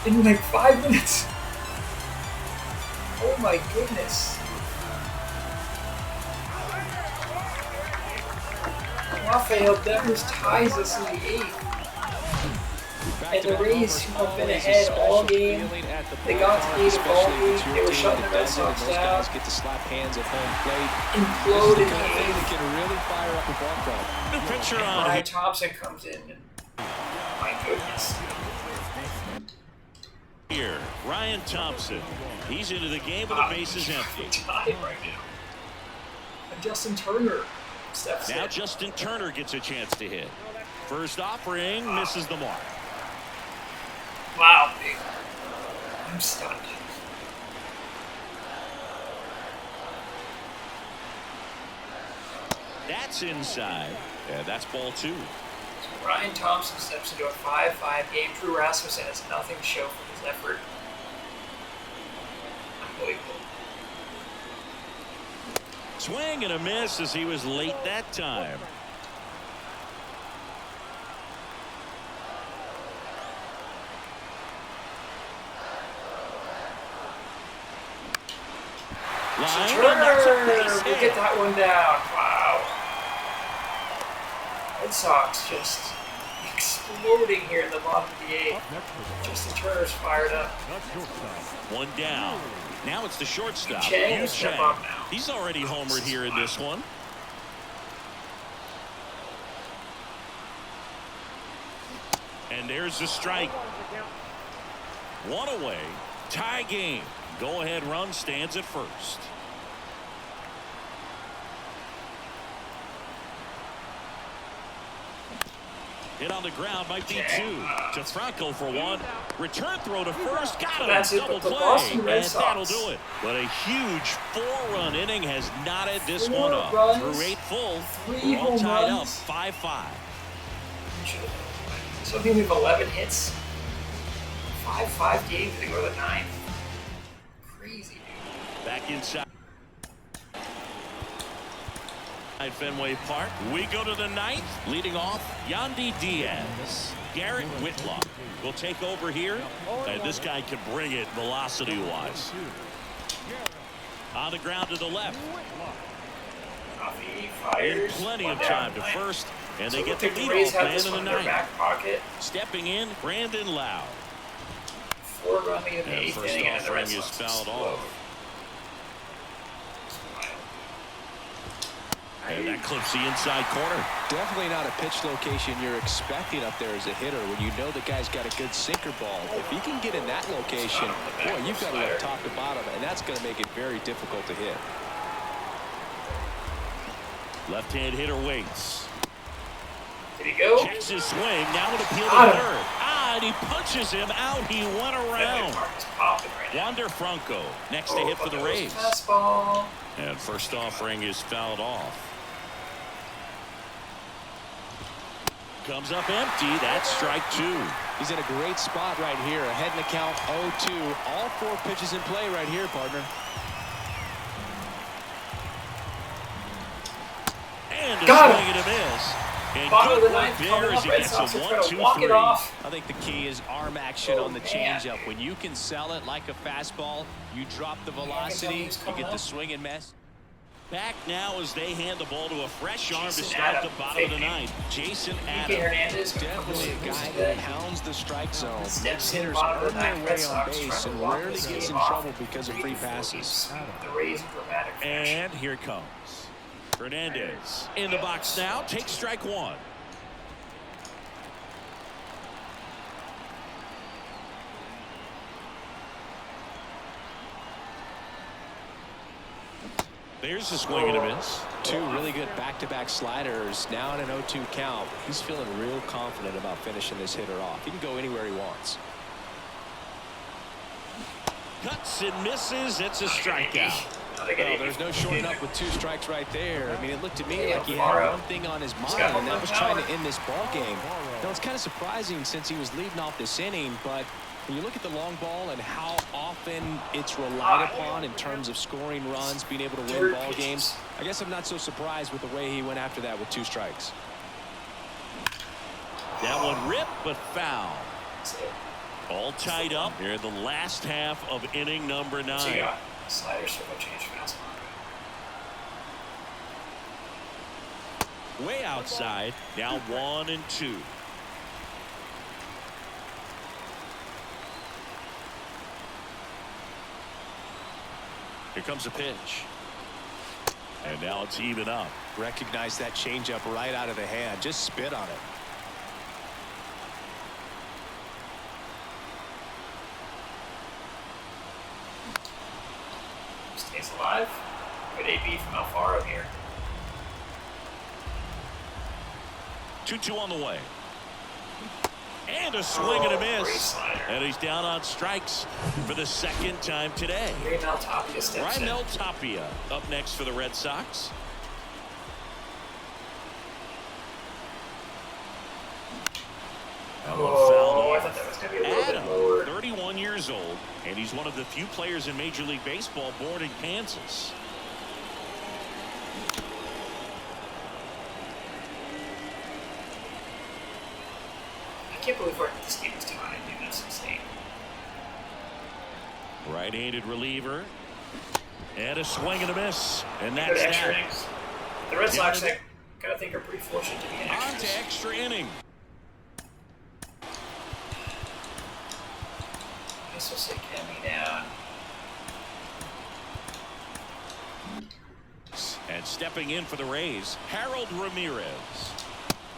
in like 5 minutes. Oh my goodness. Rafael Devers ties us in the 8th. And the Rays, who have been ahead all game, they got to the 8th ball game, they were shutting the Red Sox down, get to slap hands at home plate. implode in the They 8th. can really fire up a ball club. New pitcher on. Ryan Thompson comes in, and my goodness. Here, Ryan Thompson. He's into the game with the bases empty. Tied right now. And Justin Turner steps Now in. Justin Turner gets a chance to hit. First offering misses the mark. Wow, big. I'm stunned. That's inside. And that's ball 2. So Ryan Thompson steps into a 5-5 game. Drew Rasmussen has nothing to show for his effort. Unbelievable. Swing and a miss as he was late that time. Line, and that's a base We'll hit. get that one down. Wow. Red Sox just exploding here in the bottom of the 8th. Justin Turner's fired up. One down. Now it's the shortstop. Chang Yu will step Chang. up now. He's already homered here in this one. And there's the strike. One away. Tie game. Go ahead run stands at first. Hit on the ground might be 2. To Franco for 1. Return throw to first. Got it. That's it, Double but the play. Boston Red And that'll Sox. do it. But a huge 4-run inning has knotted this 4 one up. runs, Through 8 full. 3 We're all home tied up runs. 5-5. So I think we have 11 hits. 5-5 games. They go to the 9th. Crazy, dude. Back inside Fenway Park. We go to the 9th. Leading off, Yandy Diaz. Garrett Whitlock will take over here. And this guy can bring it velocity-wise. On the ground to the left. Coffee In fires. plenty one of down time to ninth. first. And So they it get looks the like the Rays leadoff have man this in the one in their 9th. back pocket. Stepping in, Brandon Lau. 4-run lead in the And 8th first inning, and the Red offering is Sox fouled explode. off. And that clips the inside corner. Definitely not a pitch location you're expecting up there as a hitter when you know the guy's got a good sinker ball. If he can get in that location, boy, you've got to look top to bottom, and that's going to make it very difficult to hit. Left-hand hitter waits. Did he go? Checks his swing. Now an appeal to Got him. third. And he punches him out. He went Fenway around. Park is popping right now. Wander Franco next to hit for the but there was a Rays. fastball. And first offering is fouled off. Comes up empty. That's strike 2. He's in a great spot right here. Ahead in the count 0-2. All 4 pitches in play right here, partner. And a Got swing him. and a miss. And Bottom of good the work ninth there coming as up. he Red gets a Sox are 1, trying to 2, walk 3. it off. I think the key is arm action Oh, on the man. changeup. When you can sell it like a fastball, you drop the tell velocity, who's you coming get the up. swing and miss. Back now as they hand the ball to a fresh arm to Jason start Adam. the bottom of the 9th. Jason Miguel Adams. Hernandez Definitely a guy that hounds the strike zone. steps in Hitters bottom of earn the their 9th. way Red on Sox base trying to and walk rarely this gets game in off. trouble because of free passes. The Rays in dramatic fashion. And here it comes. Hernandez in the box now. Takes strike 1. There's a swing and a miss. 2 really good back-to-back sliders. Now in an 0-2 count. He's feeling real confident about finishing this hitter off. He can go anywhere he wants. Cuts and misses. It's a strikeout. Well, there's no shorting up with 2 strikes right there. I mean, it looked to me Yeah, like he Morrow. had one thing on his mind, got and that was one trying power. to end this ball game. Now, it's kind of surprising since he was leading off this inning, but when you look at the long ball and how often it's relied upon in terms of scoring runs, being able to win ball games, I guess I'm not so surprised with the way he went after that with 2 strikes. That one ripped, but foul. That's it. All tied up here in the last half of inning number 9. So you got slider, circle change, fastball. Way outside. Now 1-2. Here comes a pitch. And now it's even up. Recognize that changeup right out of the hand. Just spit on it. Stays alive. Good AB from Alfaro here. 2-2 on the way. And a swing and a Great miss. slider. And he's down on strikes for the second time today. Raimel Tapia steps in. Raimel Tapia up next for the Red Sox. That one fouled Oh, I off. thought that was going to be a little Adam, bit lower. 31 years old, and he's one of the few players in Major League Baseball born in Kansas. I can't believe this game is tied, dude. That's insane. Right-handed reliever. And a swing and a miss. And Good that's extra that. innings. The Red Sox, I gotta think, are pretty fortunate to be in On extras. to extra inning. This will sit Kemi down. And stepping in for the Rays, Harold Ramirez.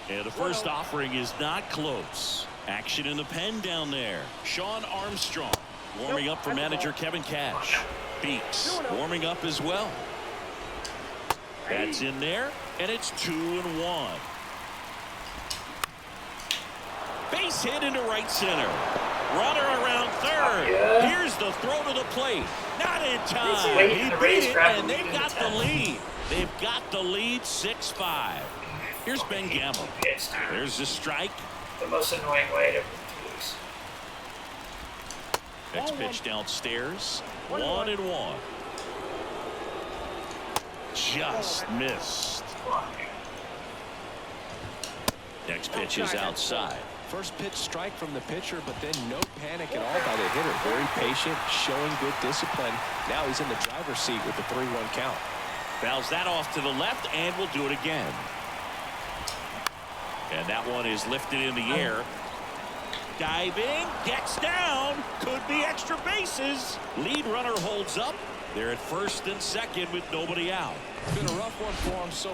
And the first offering is not close. Action in the pen down there. Sean Armstrong warming up for manager Kevin Cash. Beeks warming up as well. That's in there, and it's 2-1. Base hit into right center. Runner around third. Yeah. Here's the throw to the plate. Not in time. late, He and the beat Rays it, grab the and lead they've in got the the 10th. lead. They've got the lead 6-5. Here's Ben Gamble. Pitch, dude. There's the strike. The most annoying way to lose. Next pitch downstairs. 1-1. Just missed. Come on, dude. Next pitch is outside. First pitch strike from the pitcher, but then no panic at all by the hitter. Very patient, showing good discipline. Now he's in the driver's seat with the 3-1 count. Fouls that off to the left, and will do it again. And that one is lifted in the air. Diving, gets down, could be extra bases. Lead runner holds up. They're at first and second with nobody out. It's been a rough one for him so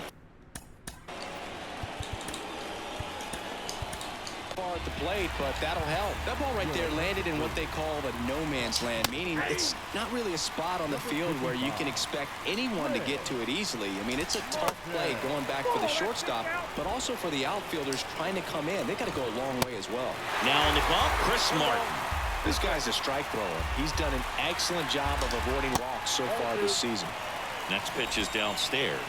far at the plate, but that'll help. That ball right there landed in what they call the no man's land, meaning it's not really a spot on the field where you can expect anyone to get to it easily. I mean, it's a tough play going back for the shortstop, but also for the outfielders trying to come in. They got to go a long way as well. Now on the bump, Chris Martin. This guy's a strike thrower. He's done an excellent job of avoiding walks so far this season. Next pitch is downstairs.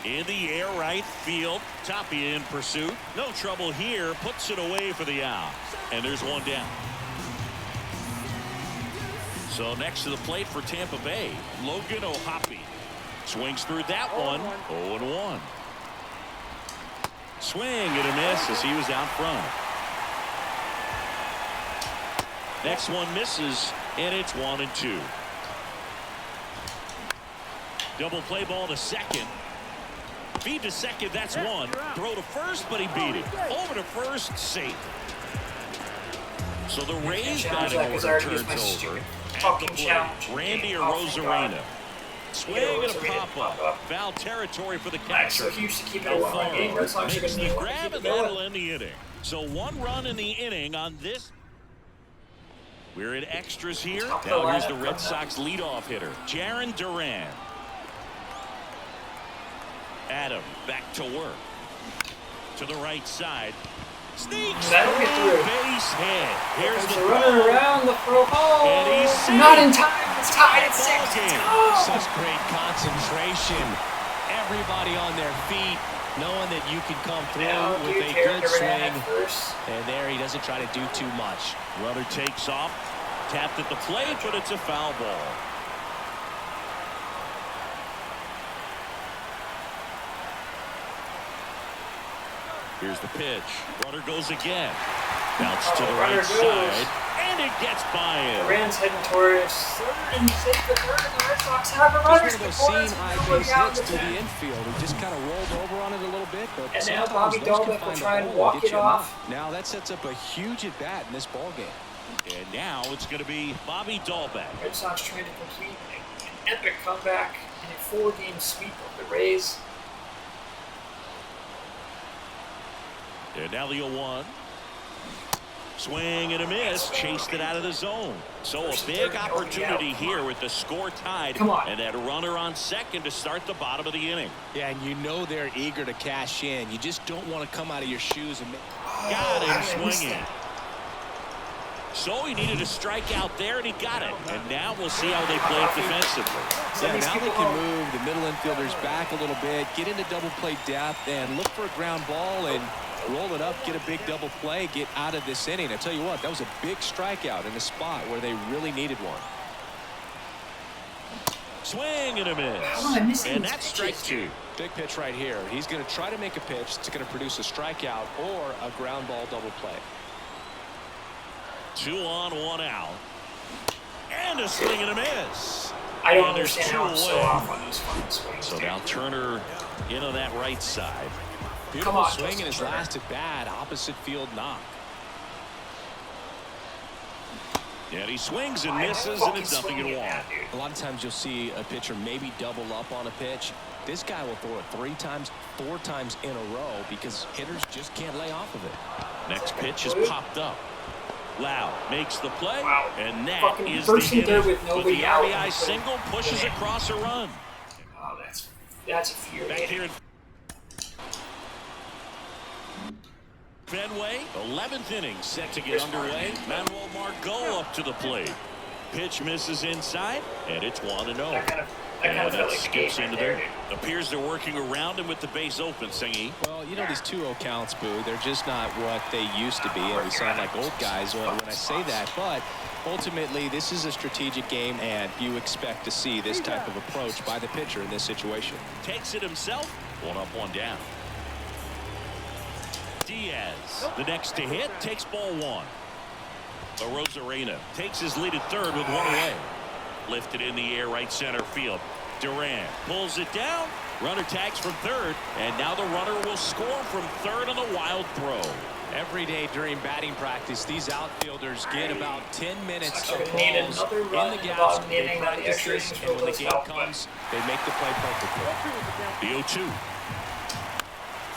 In the air, right field. Tapia in pursuit. No trouble here. Puts it away for the out. And there's one down. So next to the plate for Tampa Bay, Logan O'Hoppe. Swings through that one. 0-1. Swing and a miss as he was out front. Next one misses, and it's 1-2. Double play ball to second. Feed to second, that's one. Throw to first, but he beat it. Over to first, safe. So the Rays batting order turns over. At the plate, Randy Arozarena. Swing and a pop-up. Foul territory for the Nice, catcher. so huge to keep it a 1-1 game. Red Sox are Makes going to the need one to grab, keep and it that'll going. end the inning. So 1 run in the inning on this. We're in extras here. Top of the Now here's the lineup Red coming Sox leadoff hitter, Jarren Duran. Adam back to work. To the right side. Sneaks That'll get through. through. Base hit. Here's Comes the the runner ball. around the throw hole. And he's safe. Not in time. It's tied at 6. Ball Let's game. go. Such great concentration. Everybody on their feet, knowing that you can come through Now, with dude, a Jarren good Duran swing. at first. And there he doesn't try to do too much. Runner takes off. Tapped at the plate, but it's a foul ball. Here's the pitch. Runner goes again. Bounce to the runner right goes. side. And it gets by him. Duran's heading towards third, and he's hit the third, and the Red Sox have a runner. Just one of those seam high base hits to the infield. He just kind of rolled over on it a little bit, but And now sometimes Bobby those can Dalbec will find the try and hole walk get it you a off. knock. Now that sets up a huge at bat in this ball game. And now it's going to be Bobby Dalbec. Red Sox trying to complete an epic comeback in a 4-game sweep of the Rays. And now the 0-1. Swing and a miss. Chased it out of the zone. So a big opportunity here with the score tied. Come on. And that runner on second to start the bottom of the inning. Yeah, and you know they're eager to cash in. You just don't want to come out of your shoes and make... Got how did I him miss swinging. that? So he needed a strikeout there, and he got it. And now we'll see how they play it defensively. Yeah, now they can move the middle infielders back a little bit, get into double play depth, and look for a ground ball and roll it up, get a big double play, get out of this inning. I tell you what, that was a big strikeout in a spot where they really needed one. Swing and a miss. How am I missing And these that's strike pitches? two. Big pitch right here. He's going to try to make a pitch that's going to produce a strikeout or a ground ball double play. 2 on, 1 out. And a swing and a miss. I don't And there's understand how I'm so 2 away. off on those fucking swings. So dude. now Turner in on that right side. Beautiful on, swing in Justin his Turner. last at bat, opposite field knock. And he swings and Why am I misses, and fucking it's nothing swinging at at one. that, dude? A lot of times you'll see a pitcher maybe double up on a pitch. This guy will throw it 3 times, 4 times in a row because hitters just can't lay off of it. Next pitch is popped up. Lau makes the play, Wow. and that Fucking is first the and third inning. with nobody the out. RBI single pushes across a run. Oh, that's Back here infuriating. in Fenway, 11th inning set to get underway. Manuel Margot up to the plate. Pitch misses inside, and it's 1-0. That kind of And felt that like a skips game into right there, there. dude. Appears they're working around him with the base open, Singy. Well, you know these 2-0 counts, Boo, they're just not what they used to be, and we sound like old guys when I say that. But ultimately, this is a strategic game, and you expect to see this type of approach by the pitcher in this situation. Takes it himself. 1 up, 1 down. Diaz, the next to hit, takes ball 1. Arozarena takes his lead at third with 1 away. Lifted in the air, right center field. Duran pulls it down. Runner tags from third, and now the runner will score from third on a wild throw. Every day during batting practice, these outfielders get about 10 minutes Sox of are gonna need balls another in run the in the gaps. bottom of the They inning. Now the practice extra this, innings and when the will game help, but- comes, they make the play perfectly. The 0-2.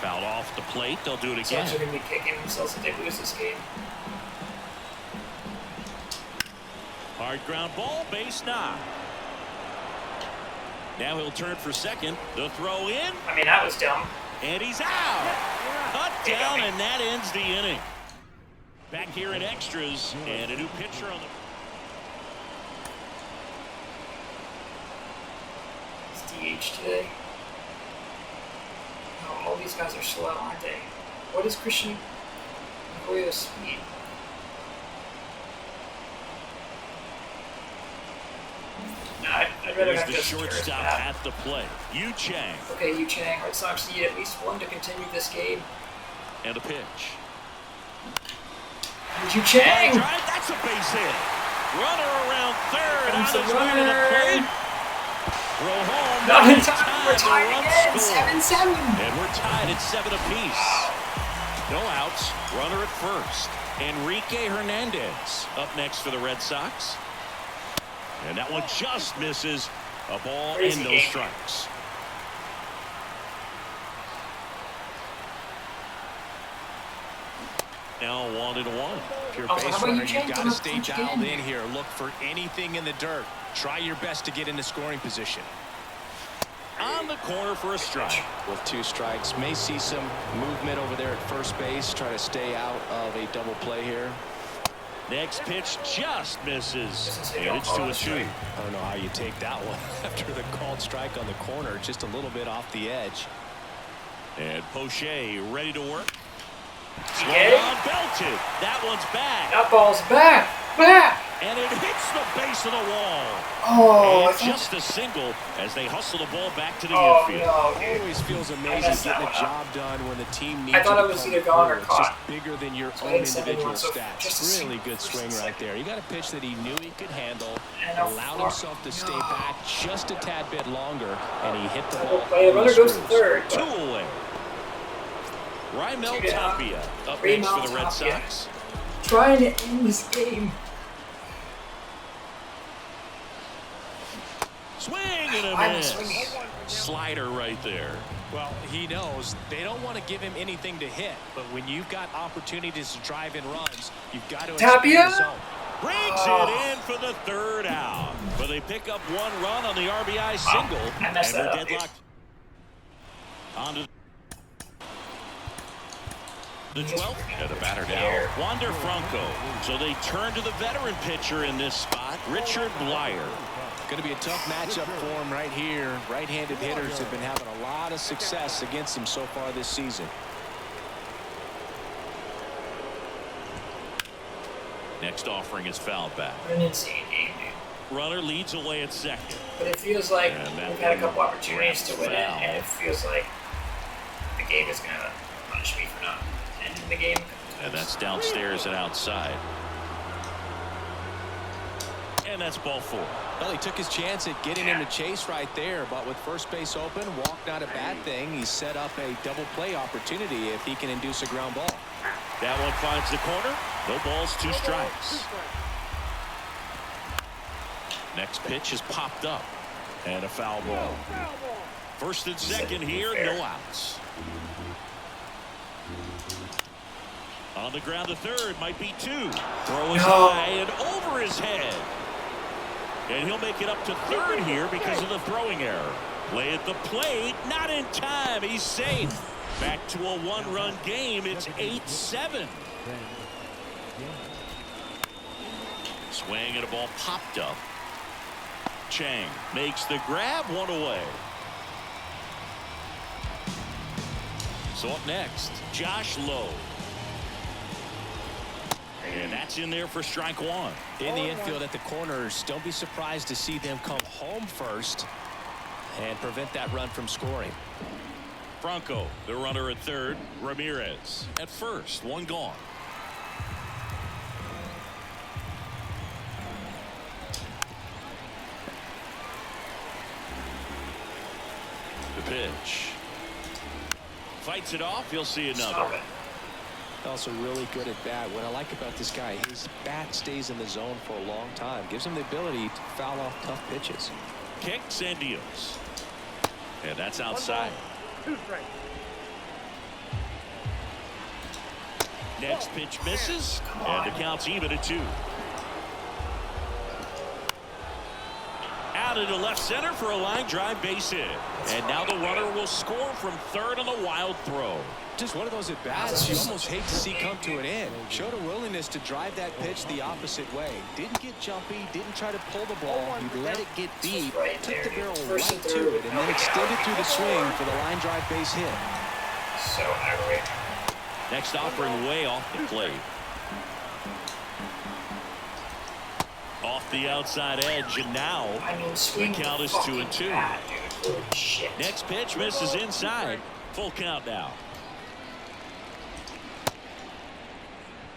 Fouled off the plate. They'll do it again. Sox are going to be kicking themselves if they lose this game. Hard ground ball, base knock. Now he'll turn for second. The throw in, I mean, that was dumb. and he's out. Cut down, and that ends the inning. Back here in extras, and a new pitcher on the... It's DH today. Oh, all these guys are slow, aren't they? What is Christian Arroyo's speed? No, I'd rather Here's have the Justin Turner's shortstop bat. at the plate. Yu Chang, Okay, Yu Chang. Red Sox need at least one to continue this game. and a pitch. Yu Chang! Drive, that's a base hit. Runner around third on Comes the his way to the runner. plate. Throw home. Not in Nice time. We're the tied run again. scored. 7-7. And we're tied at 7 apiece. No outs. Runner at first. Enrique Hernandez up next for the Red Sox. And that one just misses. A ball Crazy and no game. strikes. Now 1-1. If you're a Also, base how about runner, you change you've got them to up stay once dialed again? in here. Look for anything in the dirt. Try your best to get into scoring position. On the corner for a strike. With 2 strikes, may see some movement over there at first base. Try to stay out of a double play here. Next pitch just misses. Doesn't say And don't it's call 2 it a and 2. strike. I don't know how you take that one after the called strike on the corner. Just a little bit off the edge. And Poche ready to work. You Swung get it? on, belted. That one's back. That ball's back. Back. And it hits the base of the wall. Oh, And just a single as they hustle the ball back to the oh infield. no, dude. Always feels I amazing messed that getting one a up. job done when the team needs I thought you it to was come either gone or through. It's just caught. bigger than your So I own didn't send individual anyone, so stats. just a Really single good first swing and right second. there. You got a pitch that he knew he could handle, And a allowed far- himself to stay no. back just a tad bit longer, and he hit the Double ball. play. The runner goes to Screws. third. Two But away. Raimel Two down. Tapia up Raimel next for the Red Tapia. Sox. trying to end this game. Swing and a I'm miss. swinging. Slider right there. Well, he knows they don't want to give him anything to hit, but when you've got opportunities to drive in runs, you've got to Tapia? expand the zone. Brings it in for the third out. But they pick up one run on the RBI single. I messed and that we're up, deadlocked. On to the 12th. And a batter now, Wander Franco. So they turn to the veteran pitcher in this spot, Richard Blyer. Going to be a tough matchup for him right here. Right-handed hitters have been having a lot of success against him so far this season. Next offering is fouled back. What an insane game, dude. Runner leads away at second. But it feels like And that we've had a one couple opportunities to win it, foul. and it feels like the game is going to punish me for not ending the game. And that's downstairs and outside. And that's ball four. Well, he took his chance at getting him to chase right there, but with first base open, walk not a bad thing. He set up a double play opportunity if he can induce a ground ball. That one finds the corner. No balls, two strikes. Next pitch is popped up. And a foul ball. First and second here, no outs. On the ground to third, might be two. Throw is high and over his head. And he'll make it up to third here because of the throwing error. Play at the plate, not in time. He's safe. Back to a one-run game. It's 8-7. Swing and a ball popped up. Chang makes the grab, one away. So up next, Josh Lowe. And that's in there for strike one. In the infield at the corners, don't be surprised to see them come home first and prevent that run from scoring. Franco, the runner at third. Ramirez at first, one gone. The pitch. Fights it off, you'll see Stop another. it. Also really good at bat. What I like about this guy, his bat stays in the zone for a long time. Gives him the ability to foul off tough pitches. Kicks and deals. And that's outside. 2 strikes. Next pitch misses. And the count's even at 2. Out into left center for a line drive base hit. And now the runner will score from third on the wild throw. Just one of those at-bats you almost hate to see come to an end. Showed a willingness to drive that pitch the opposite way. Didn't get jumpy, didn't try to pull the ball. He let it get deep, Right took there, the barrel dude. right First and to third. it, and then extended through the swing for the line drive base hit. So aggravating. Next offering way off the plate. Off the outside edge, and now I mean, swing the count is fucking 2-2. bat, dude. Holy shit. Next pitch misses inside. Full count now.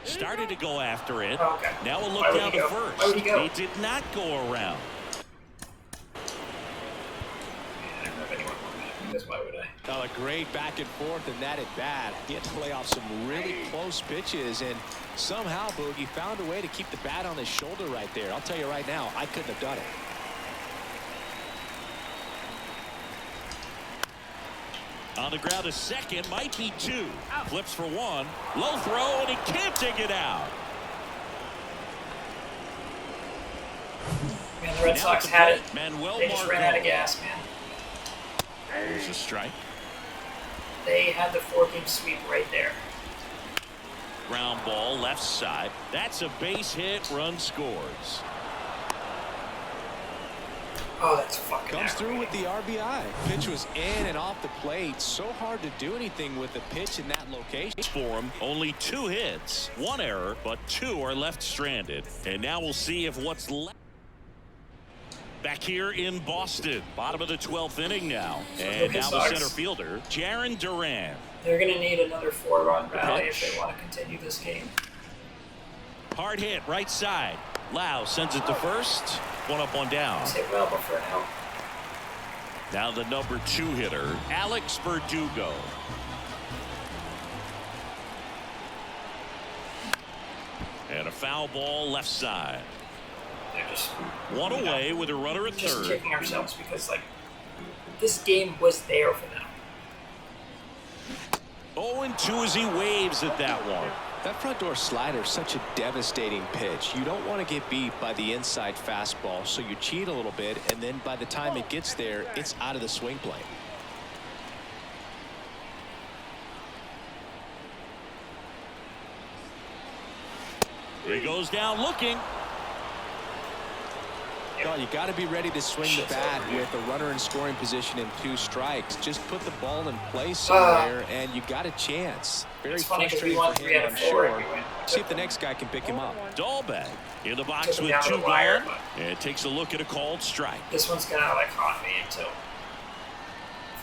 Started to go after it. Okay. Now a look Why would down he to go? first. Why would he go? He did not go around. I don't know if anyone wanted that, because why would I? Oh, a great back and forth and that at bat. He had to lay off some really close pitches, and somehow Boogie found a way to keep the bat on his shoulder right there. I'll tell you right now, I couldn't have done it. On the ground to second, might be 2. Flips for 1. Low throw, and he can't dig it out. Man, the Red Now Sox at the had it. plate, Manuel They just ran out of Margot. gas, man. There's a strike. They had the 4-game sweep right there. Ground ball left side. That's a base hit. Run scores. Oh, that's fucking Comes through with aggravating. the RBI. Pitch was in and off the plate. So hard to do anything with the pitch in that location. For him, only 2 hits, 1 error, but 2 are left stranded. And now we'll see if what's left. Back here in Boston, bottom of the 12th inning now. And now the center fielder, Jarren Duran. They're going to need another 4-run rally if they want to continue this game. Hard hit, right side. Lau sends it to first. 1 up, 1 down. Say well before now. Now the number 2 hitter, Alex Verdugo. And a foul ball left side. They're just 1 away with a runner at just third. kicking ourselves because like this game was there for them. 0-2 as he waves at that one. That front door slider is such a devastating pitch. You don't want to get beat by the inside fastball, so you cheat a little bit, and then by the time it gets there, it's out of the swing plane. He goes down looking. Well, you got to be ready to swing the bat with a runner in scoring position and 2 strikes. Just put the ball in place somewhere, and you got a chance. Very It's funny because we frustrating won for 3 him, out I'm of 4 sure. and we went. See if the next guy can pick him up. Dahlbeck in the box Took him with down to 2 the wire, gone. but- And takes a look at a called strike. This one's gonna like haunt me until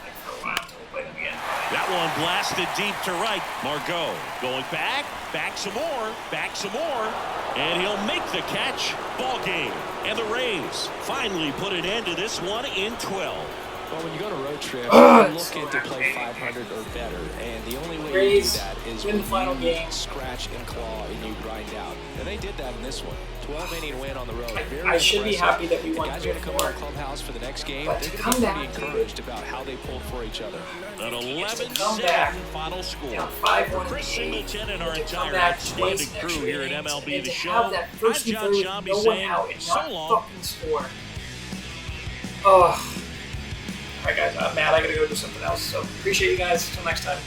like for a while until we play them again. That one blasted deep to right. Margot going back some more, and he'll make the catch. Ball game. And the Rays finally put an end to this one in 12. Well, when you go on a road trip, Ugh, you're it's looking so to play aggravating. 500 or better, and the only way Rays you do that is win when the final you game. scratch and claw and you grind out. And they did that in this one. 12-inning win on the road. Very I should be impressive. happy that we The won guys are 3 going to come or to 4. the clubhouse for the next game. But They're to going come to be back, pretty dude. encouraged about how they pulled for each other. An To come back 11-7 final score. down 5-1 Chris in the 8th, Singleton and our to come entire back outstanding twice in crew extra here at innings, MLB and The to Show. have that I'm first and John third with Shambi no one saying out and so not long. fucking score. Oh. Alright guys, I'm mad. I gotta go do something else. So appreciate you guys. Until next time.